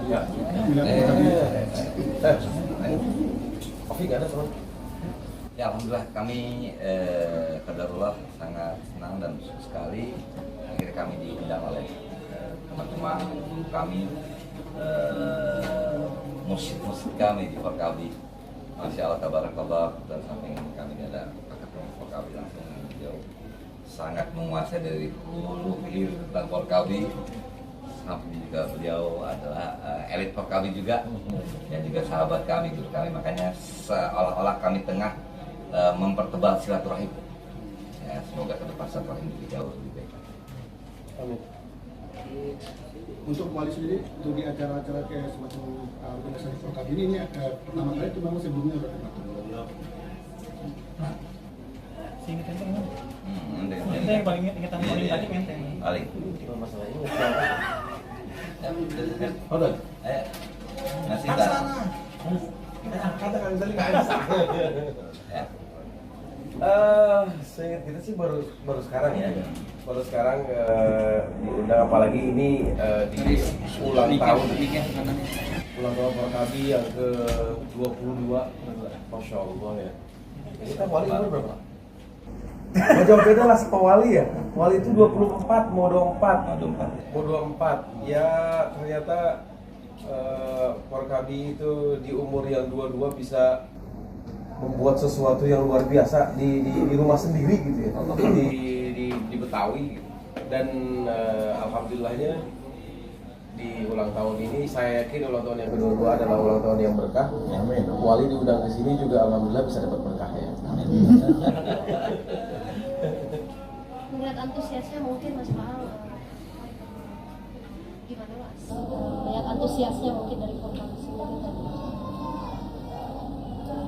Ya. Kopi nggak ada teman? Ya alhamdulillah kami qadarullah sangat senang dan bersyukur sekali akhirnya kami diundang oleh teman-teman kami musik kami di Forkabi. Masya Allah tabarakallah, dan samping kami ada paket Forkabi langsung beliau sangat menguasai dari hulu hilir tentang Forkabi. Samping juga beliau adalah elit Forkabi juga dan juga sahabat kami, guru kami, makanya seolah-olah kami tengah mempertebal silaturahim. Ya, semoga ke depan silaturahim lebih jauh lebih baik. Amin. Untuk wali sendiri, untuk di acara-acara kayak semacam organisasi Forkabi ini pertama kali itu memang sebelumnya udah pernah. Seingat enteng kan? Enteng. Enteng paling ingatan paling tadi enteng. Paling. Masalah ini. Udah. Nasi tak. Kata kali tadi nggak bisa. Ya. Seingat kita sih baru sekarang ya. Baru sekarang diundang, apalagi ini di ulang tahun Forkabi yang ke-22. Masya Allah ya. Kita wali umur berapa? Mau jauh beda lah sama wali ya. Wali itu 24, mau 24. Mau 24. Ya ternyata Forkabi itu di umur yang 22 bisa membuat sesuatu yang luar biasa di rumah sendiri gitu ya, di Betawi gitu. Dan alhamdulillahnya di ulang tahun ini saya yakin ulang tahun yang kedua adalah ulang tahun yang berkah. Amin. Wali diundang ke sini juga alhamdulillah bisa dapat berkah ya. Amin. Melihat antusiasnya mungkin Mas Paal gimana Mas? Melihat antusiasnya mungkin dari Forkabi sendiri tadi.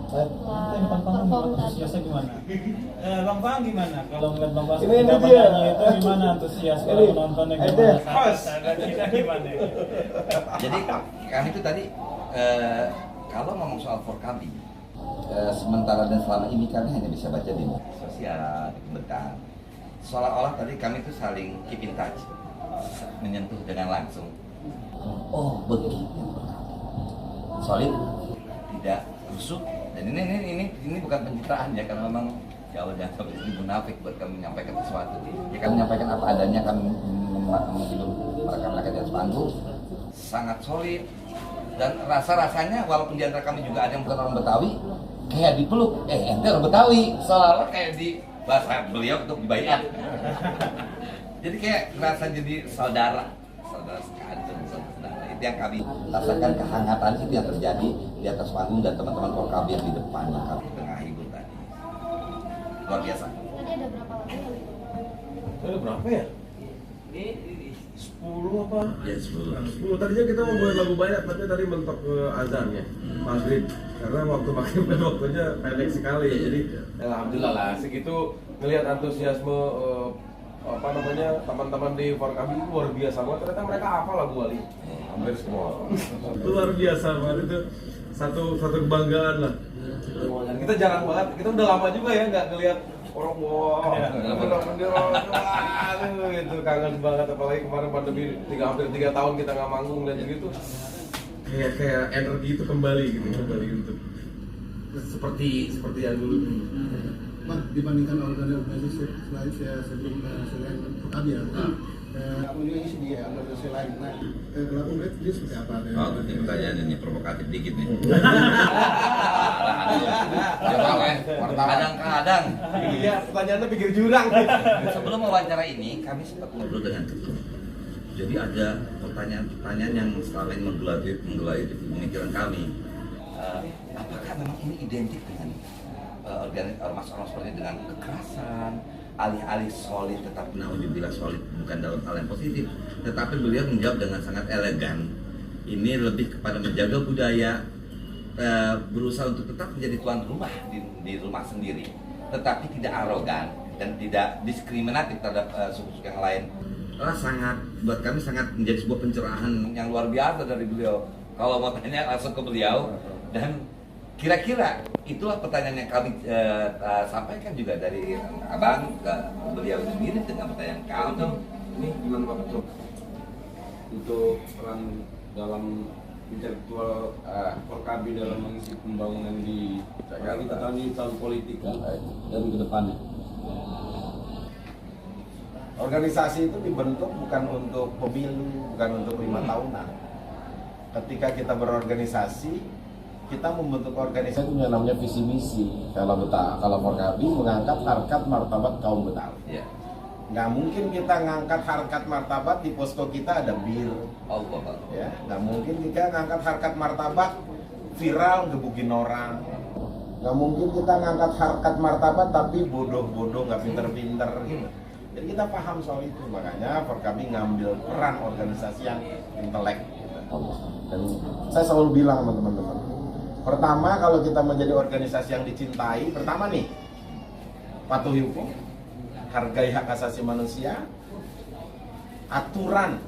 Perform tadi. Antusiasnya gimana? Bang Pang gimana? Kalau ngeliat Bang Pang Ini ketika dia. penyanyi itu gimana antusias kalau penontonnya gimana? Saat kita gimana? Jadi kami itu tadi kalau ngomong soal Forkabi, sementara dan selama ini kami hanya bisa baca di sosial, di pemberitaan. Seolah-olah tadi kami itu saling keep in touch, menyentuh dengan langsung. Oh begitu Forkabi, solid, tidak rusuk. Dan ini bukan pencitraan ya, karena memang ya Allah jangan sampai ini munafik buat kami menyampaikan sesuatu. Ya kami menyampaikan apa adanya, kami menghidup mereka-mereka di atas panggung sangat solid. Dan rasa-rasanya walaupun di antara kami juga ada yang bukan orang Betawi, kayak dipeluk, ente orang Betawi, seolah kayak di bahasa beliau untuk dibayar. Jadi kayak rasa jadi saudara sekandung, saudara. Itu yang kami rasakan, kehangatan itu yang terjadi di atas panggung dan teman-teman Forkabi yang di depan yang kami tengah hibur tadi. Luar biasa. Tadi ada berapa lagu yang itu? Ada berapa ya? 10 apa? Ya 10. 10. Tadinya kita mau buat lagu banyak, tapi tadi mentok ke azan ya, maghrib. Karena waktu maghrib dan waktunya pendek sekali ya. Jadi alhamdulillah lah segitu melihat antusiasme teman-teman di Forkabi itu luar biasa banget. Ternyata mereka hafal lagu wali. Hampir semua. Itu luar biasa banget, itu satu kebanggaan lah. Kita jarang banget, kita udah lama juga ya nggak ngelihat orang aduh itu kangen banget, apalagi kemarin pandemi hampir 3 tahun kita nggak manggung dan gitu kayak energi itu kembali untuk seperti yang dulu. Mas, dibandingkan organisasi selain Forkabi ya, organisasi di organisasi lain. Nah, lagu mereka dia seperti apa? Oh, ini pertanyaan ini provokatif dikit nih. Kadang-kadang. Iya, pertanyaannya pikir jurang. Sebelum wawancara ini, kami sempat ngobrol dengan ketum. Jadi ada pertanyaan-pertanyaan yang selama ini menggelai pemikiran kami. Apakah memang ini identik dengan ormas-ormas seperti dengan kekerasan, alih-alih solid tetapi naudzubillah solid bukan dalam hal yang positif, tetapi beliau menjawab dengan sangat elegan. Ini lebih kepada menjaga budaya, berusaha untuk tetap menjadi tuan rumah di rumah sendiri, tetapi tidak arogan dan tidak diskriminatif terhadap suku-suku yang lain. Sangat buat kami sangat menjadi sebuah pencerahan yang luar biasa dari beliau. Kalau mau tanya langsung ke beliau, dan kira-kira itulah pertanyaan yang kami sampaikan juga dari abang ke beliau sendiri dengan pertanyaan kami. Ini gimana Pak Ketum untuk peran dalam intelektual Forkabi dalam mengisi pembangunan di Jakarta. Kita tahun ini tahun politik kan, dan ke depannya. Organisasi itu dibentuk bukan untuk pemilu, bukan untuk 5 tahunan. Ketika kita berorganisasi, kita membentuk organisasi itu yang namanya visi misi. Kalau Forkabi mengangkat harkat martabat kaum Betawi. Ya. Nggak mungkin kita ngangkat harkat martabat di posko kita ada bir. Allah. Ya, nggak mungkin kita ngangkat harkat martabat viral gebukin orang. Nggak mungkin kita ngangkat harkat martabat tapi bodoh-bodoh nggak pinter-pinter gitu. Jadi kita paham soal itu, makanya Forkabi ngambil peran organisasi yang intelek. Dan saya selalu bilang sama teman-teman, pertama kalau kita menjadi organisasi yang dicintai, pertama nih, patuhi hukum, hargai hak asasi manusia, aturan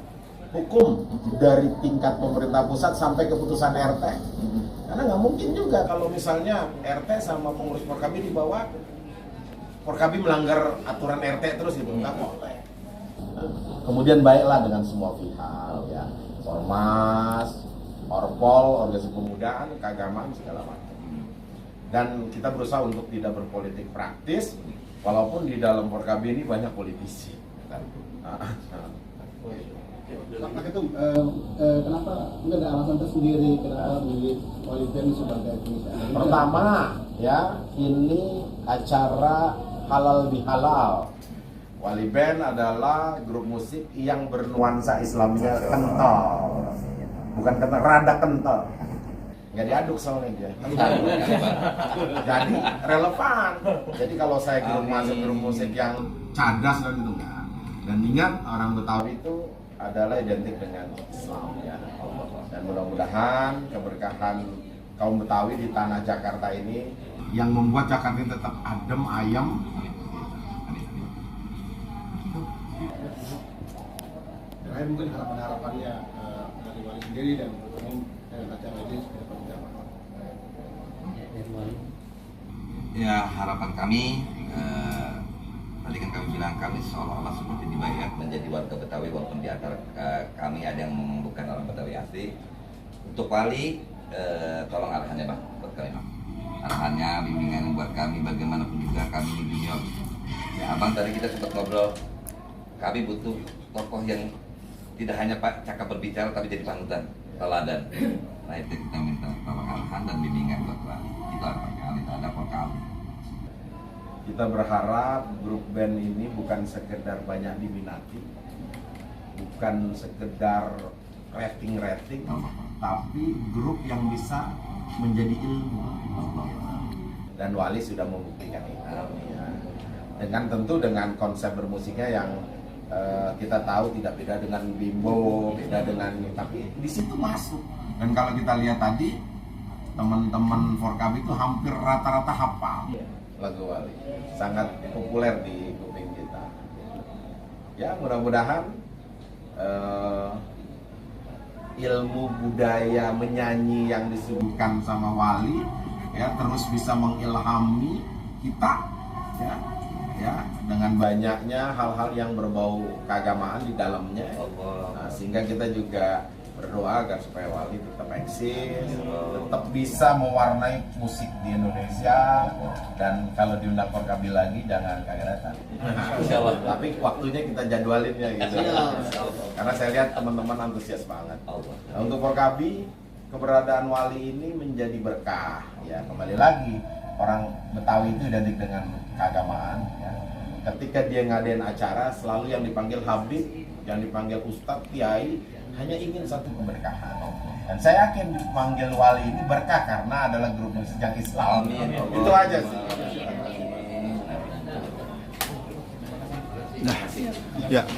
hukum dari tingkat pemerintah pusat sampai keputusan RT. Karena nggak mungkin juga kalau misalnya RT sama pengurus Forkabi di bawah, Forkabi melanggar aturan RT terus gitu, nggak boleh. Kemudian baiklah dengan semua pihak, ya, Ormas, Orpol, organisasi pemudaan, keagamaan segala macam. Dan kita berusaha untuk tidak berpolitik praktis, walaupun di dalam Forkabi ini banyak politisi. Pak Ketum, kenapa nggak ada alasan tersendiri kenapa milih Waliben sebagai pengisi? Pertama, ya, ini acara halal bihalal. Waliben adalah grup musik yang bernuansa Islamnya kental, bukan kental, rada kental. Nggak diaduk soalnya dia. Jadi relevan. Jadi kalau saya masuk grup musik yang cadas dan itu enggak. Dan ingat orang Betawi itu adalah identik dengan Islam ya. Dan mudah-mudahan keberkahan kaum Betawi di tanah Jakarta ini yang membuat Jakarta ini tetap adem ayem. Terakhir mungkin harapannya dari Wali sendiri dan umum acara ini seperti apa? Ya, harapan kami tadi kan kami bilang kami seolah-olah seperti dibayar menjadi warga Betawi walaupun di antara kami ada yang bukan orang Betawi asli. Untuk Wali, tolong arahannya Bang buat kami Bang. Arahannya, bimbingan buat kami bagaimanapun juga kami ini junior. Ya Abang tadi kita sempat ngobrol, kami butuh tokoh yang tidak hanya Pak cakap berbicara tapi jadi panutan, teladan. Nah itu kita minta tolong arahan dan bimbingan buat Wali. Itu harapan kami terhadap Forkabi. Kita berharap grup band ini bukan sekedar banyak diminati, bukan sekedar rating, tapi grup yang bisa menjadi ilmu. Dan Wali sudah membuktikan itu. Ya. Dengan konsep bermusiknya yang kita tahu tidak beda dengan Bimbo, beda dengan, tapi di situ masuk. Dan kalau kita lihat tadi teman-teman Forkabi itu hampir rata-rata hafal lagu Wali, sangat populer di kuping kita. Ya mudah-mudahan ilmu budaya menyanyi yang disuguhkan sama Wali ya terus bisa mengilhami kita ya dengan banyaknya hal-hal yang berbau keagamaan di dalamnya. Nah, sehingga kita juga berdoa agar supaya Wali tetap eksis, tetap bisa mewarnai musik di Indonesia, dan kalau diundang Forkabi lagi jangan kagetan. Tapi waktunya kita jadwalin ya gitu. Karena saya lihat teman-teman antusias banget. Nah, untuk Forkabi keberadaan Wali ini menjadi berkah ya. Kembali lagi orang Betawi itu identik dengan keagamaan ya. Ketika dia ngadain acara selalu yang dipanggil Habib, yang dipanggil Ustadz, Kiai, hanya ingin satu keberkahan. Dan saya yakin dipanggil Wali ini berkah karena adalah grup musik yang Islam. Amin. Itu aja sih. Ya.